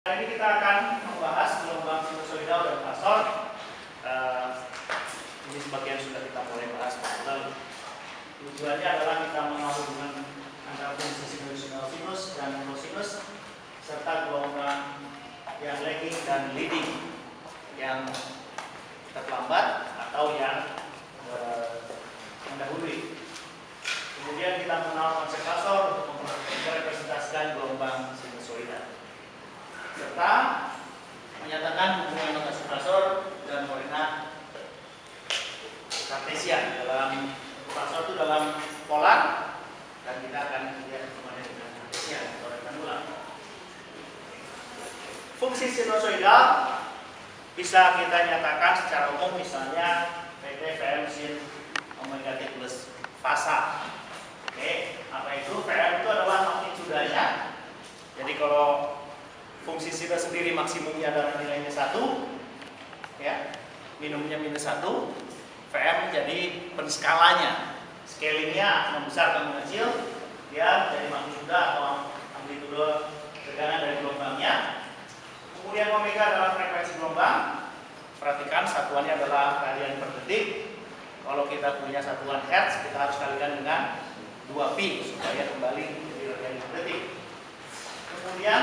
Hari ini kita akan membahas gelombang sinusoidal dan fasor. Ini sebagian sudah kita mulai bahas lalu. Tujuannya adalah kita mengenal hubungan antara fungsi sinusoidal sinus dan kosinus serta gelombang yang lagging dan leading, yang terlambat atau yang mendahului. Kemudian kita mengenal konsep fasor untuk merepresentasikan gelombang sinusoidal, serta menyatakan hubungan notasi fasor dan koordinat kartesian. Dalam fasor itu dalam polar, dan kita akan lihat hubungannya dengan kartesian atau rektangular. Fungsi sinusoidal bisa kita nyatakan secara umum, misalnya PT VM sin omega t plus fasa. Oke, apa itu? VM itu adalah magnitudanya. Jadi kalau fungsi sinus sendiri maksimumnya adalah nilainya 1, ya, minimumnya -1. VM jadi penskalanya, scalingnya membesar atau mengecil, dia jadi magnitudo atau amplitudo tegangan dari gelombangnya. Kemudian omega adalah frekuensi gelombang. Perhatikan satuannya adalah radian per detik. Kalau kita punya satuan hertz, kita harus kalikan dengan 2pi supaya kembali menjadi radian per detik. Kemudian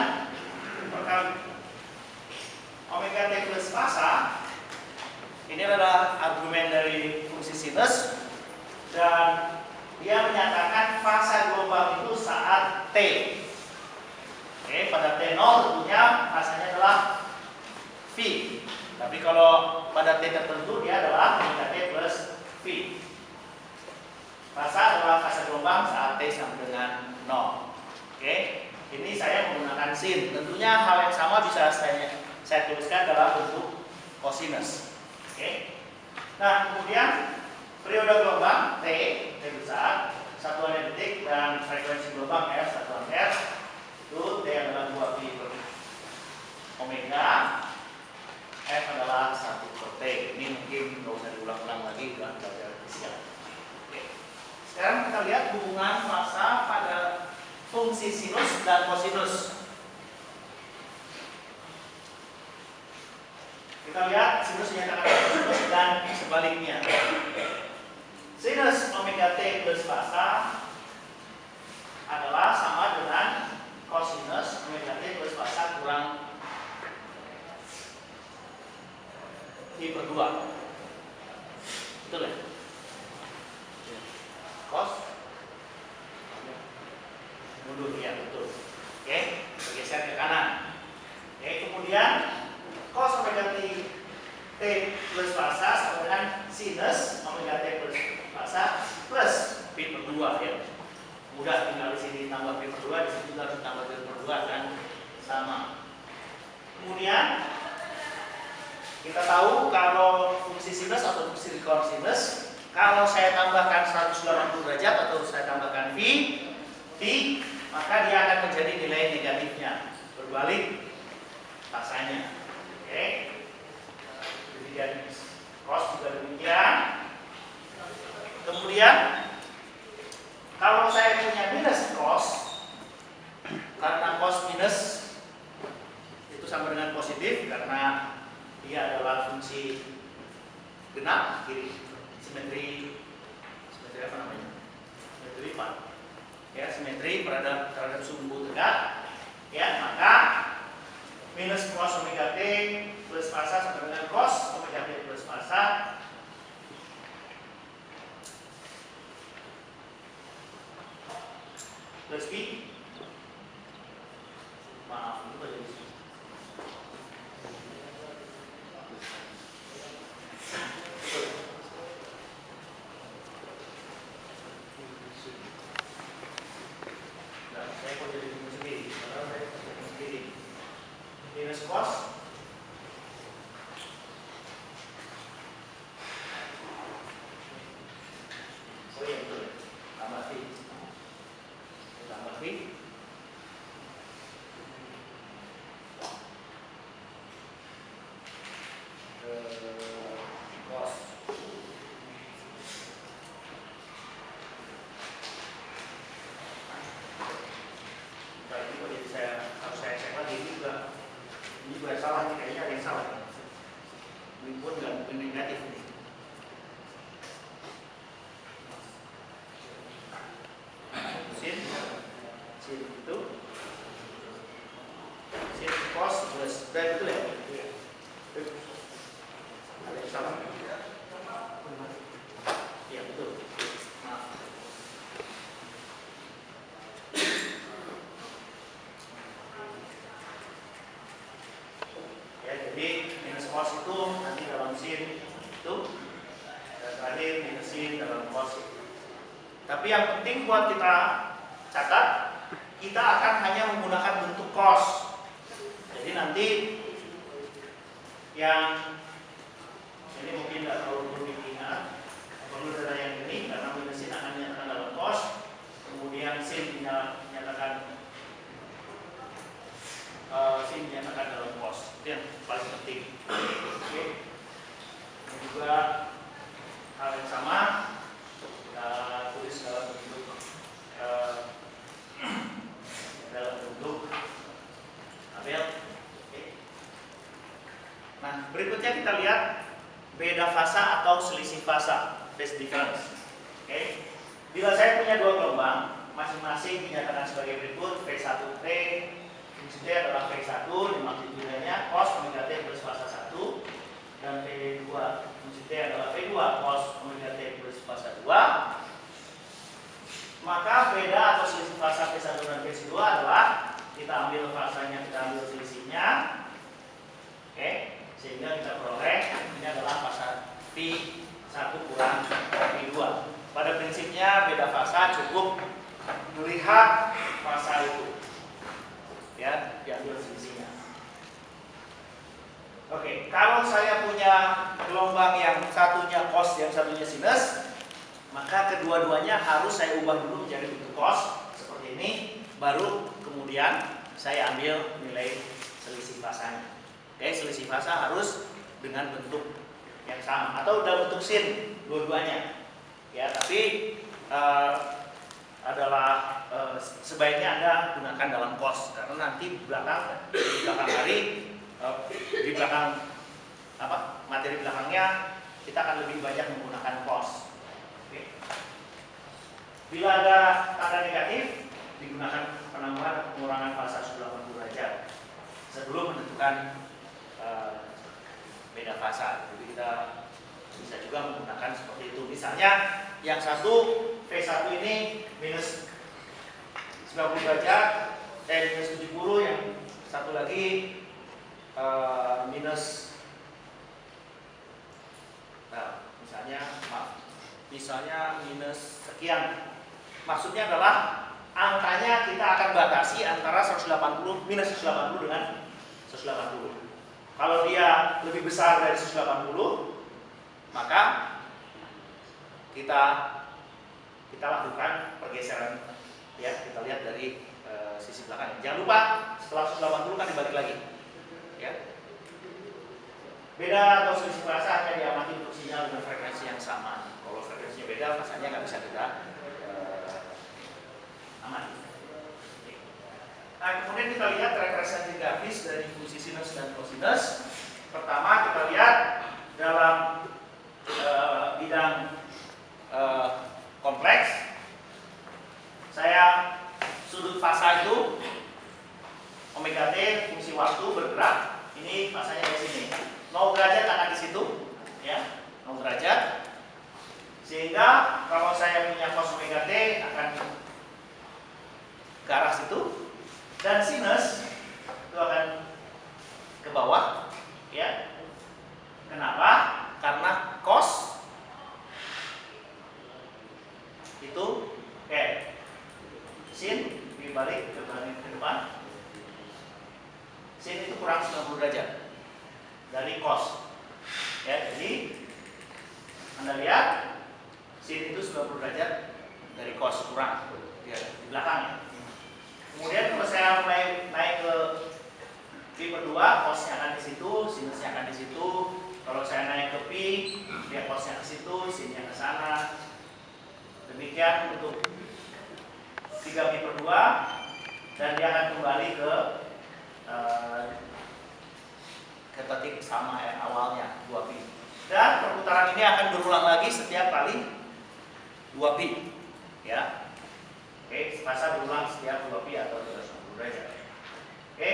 omega t plus fasa ini adalah argumen dari fungsi sinus, dan dia menyatakan fasa gelombang itu saat t. Oke, pada t0 tentunya fasanya adalah v. Tapi kalau pada t tertentu dia adalah omega t plus v. Fasa adalah fasa gelombang saat t sama dengan 0. Oke, ini saya menggunakan sin. Tentunya hal yang sama bisa saya tuliskan dalam bentuk kosinus. Oke. Nah, kemudian periode gelombang t besar, satuannya detik, dan frekuensi gelombang f, satuan hertz. Itu t adalah 2pi per omega, f adalah 1 per t. Ini mungkin nggak usah diulang-ulang lagi, udah belajar fisika. Oke. Sekarang kita lihat hubungan fasa pada fungsi sinus dan kosinus. Kita lihat sinus dinyatakan kosinus dan sebaliknya. Sinus omega t plus fasa adalah sama dengan kosinus omega t plus fasa kurang pi per 2. Betul ya? Cos mundur, ya betul. Oke, bergeser ke kanan. Oke, kemudian cos omega t plus fasa sama dengan sinus omega t plus fasa plus pi per 2, ya. Mudah, tinggal di sini tambah pi per 2, di sini juga harus tambah pi per 2, kan sama. Kemudian kita tahu kalau fungsi sinus atau fungsi kosinus, kalau saya tambahkan 180 derajat atau saya tambahkan pi, maka dia akan menjadi nilai negatifnya, berbalik fasanya. Oke, demikian cos juga demikian. Kemudian kalau saya punya minus cos, karena cos minus itu sama dengan positif karena dia adalah fungsi genap kiri, simetri apa namanya? Simetri apa? Ya, simetri terhadap sumbu tegak. Ya, maka minus cos omega t plus fasa sama dengan cos omega t plus fasa plus pi. Maaf, itu jadi saya kok jadi bingung sendiri, padahal saya bingung sendiri. Minus cos tambah pi, negatif nih. Sin itu sin cos plus betul ya? Ada yang salah? Iya betul. Maaf. Ya, jadi minus cos itu nanti dalam sin itu, dan terakhir minus sin dalam cos. Tapi yang penting buat kita catat, kita akan hanya menggunakan bentuk cos. Jadi nanti yang ini mungkin nggak terlalu perlu diingat, perlu data yang ini karena minus sin akan dinyatakan dalam cos, kemudian sin dinyatakan dalam cos. Itu yang paling penting. Oke. Ini juga hal yang sama. Kita tulis dalam bentuk tabel. Oke. Nah, berikutnya kita lihat beda fasa atau selisih fasa, phase difference. Oke. Bila saya punya dua gelombang, masing-masing dinyatakan sebagai berikut: V1T fungsi T adalah V1, magnitudenya cos omega T plus fasa 1, dan V2 fungsi T adalah V2 cos omega T plus fasa 2. Maka beda atau selisih fasa V1 dan V2 adalah kita ambil fasanya, kita ambil selisihnya. Oke, sehingga kita peroleh ini adalah fasa V1 kurang V2. Pada prinsipnya beda fasa cukup melihat fasa itu, ya, diambil selisihnya. Oke, kalau saya punya gelombang yang satunya cos, yang satunya sinus, maka kedua-duanya harus saya ubah dulu menjadi bentuk cos seperti ini, baru kemudian saya ambil nilai selisih fasanya. Oke, selisih fasa harus dengan bentuk yang sama atau dalam bentuk sin dua-duanya. Ya, tapi sebaiknya Anda gunakan dalam cos karena nanti di belakang materi belakangnya kita akan lebih banyak menggunakan cos. Oke. Bila ada tanda negatif, digunakan penambahan pengurangan fasa 180 derajat sebelum menentukan beda fasa. Jadi kita bisa juga menggunakan seperti itu. Misalnya yang satu V1 ini minus 90 derajat, minus 70, yang satu lagi misalnya minus sekian. Maksudnya adalah angkanya kita akan batasi antara 180 minus 180 dengan 180. Kalau dia lebih besar dari 180, maka kita lakukan pergeseran, ya, kita lihat dari sisi belakang. Jangan lupa setelah 180 kan dibalik lagi, ya. Beda atau selisih fasa hanya diamati untuk sinyal dengan frekuensi yang sama. Kalau frekuensinya beda, fasanya nggak bisa kita amati. Nah, kemudian kita lihat representasi grafis dari fungsi sinus dan kosinus. Pertama kita lihat dalam bidang kompleks, saya sudut fasa itu omega T fungsi waktu bergerak. Ini fasanya di sini. 0 derajat akan di situ, ya, 0 derajat. Sehingga kalau saya punya cos omega T akan ke arah situ. Dan sinus itu akan ke bawah, ya. Kenapa? Karena cos itu sin dibalik ke depan. Sin itu kurang 90 derajat dari cos. Ya, jadi Anda lihat sin itu 90 derajat dari cos kurang, ya, di belakang. Kemudian kalau saya mulai naik ke pi per 2, cosnya akan di situ, sinusnya akan di situ. Kalau saya naik ke pi, dia cosnya ke situ, sinnya ke sana. Demikian untuk 3 pi per 2, dan dia akan kembali ke titik sama awalnya 2 pi. Dan perputaran ini akan berulang lagi setiap kali 2 pi. Ya. Oke, fasa berulang setiap 2 pi atau 360 derajat. Oke.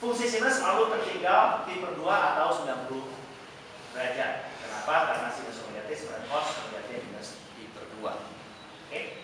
Fungsi sinus selalu tertinggal pi per 2 atau 90 derajat. Kenapa? Karena sinus omega t sebenarnya cos omega t minus pi per 2. Oke.